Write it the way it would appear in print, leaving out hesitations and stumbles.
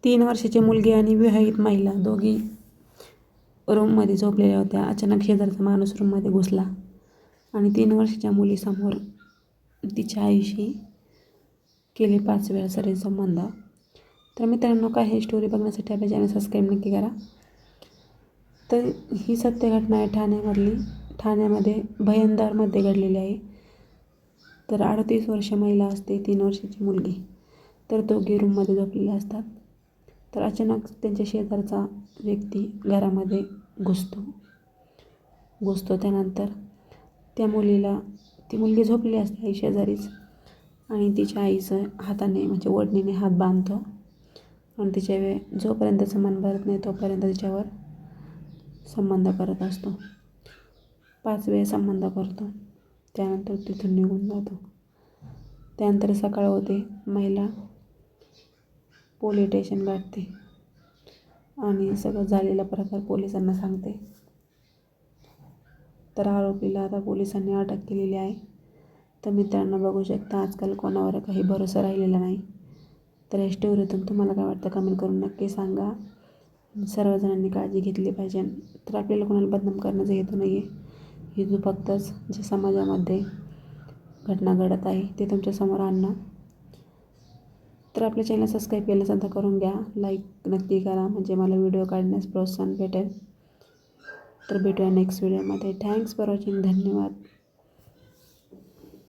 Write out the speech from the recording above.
3 वर्षाची मुलगी आणि विवाहित महिला दोघी रूममध्ये झोपलेल्या होत्या. अचानक शेजारचा माणूस रूममध्ये घुसला आणि 3 वर्षाच्या मुलीसमोर तिच्या आईशी केले 5 वेळा शरीर संबंध. तर मित्रांनो, काय ही स्टोरी बघण्यासाठी आपल्या चॅनल सबस्क्राईब नक्की करा. तर ही सत्य घटना आहे ठाण्यामध्ये भयंदारमध्ये घडलेली आहे. तर 38 वर्ष महिला असते, 3 वर्षाची मुलगी. तर दोघे रूममध्ये झोपलेले असतात. तर अचानक त्यांच्या शेजारचा व्यक्ती घरामध्ये घुसतो. त्यानंतर ती मुलगी झोपलेली असते आई शेजारीच, आणि तिच्या आईचं हाताने म्हणजे ओढणीने हात बांधतो आणि जोपर्यंत मन भरत नाही तोपर्यंत तिच्यावर संबंध करत असतो. 5 वेळा संबंध करतो. त्यानंतर तिथून निघून जातो. त्यानंतर सकाळ होते. महिला पोलीस स्टेशन गाठते आणि सगळं झालेला प्रकार पोलिसांना सांगते. तर आरोपीला आता पोलिसांनी अटक केलेली आहे. तर मित्रांनो, बघू शकता आजकाल कोणावर काही भरोसा राहिलेला नाही. तर या स्टोरीतून तुम्हाला काय वाटतं कमेंट करून नक्की सांगा. सर्वजणांनी काळजी घेतली पाहिजे. तर आपल्याला कोणाला बदनाम करण्याचा हेतू नाही आहे. हेतू फक्तच जे समाजामध्ये घटना घडत आहे ते तुमच्यासमोर आणणं. तर आपल्या चॅनल सबस्क्राईब केलं असेल तर करून घ्या. लाईक नक्की करा, म्हणजे मला व्हिडिओ काढण्यास प्रोत्साहन भेटेल. तर भेटूया नेक्स्ट व्हिडिओमध्ये. Thanks for watching. धन्यवाद.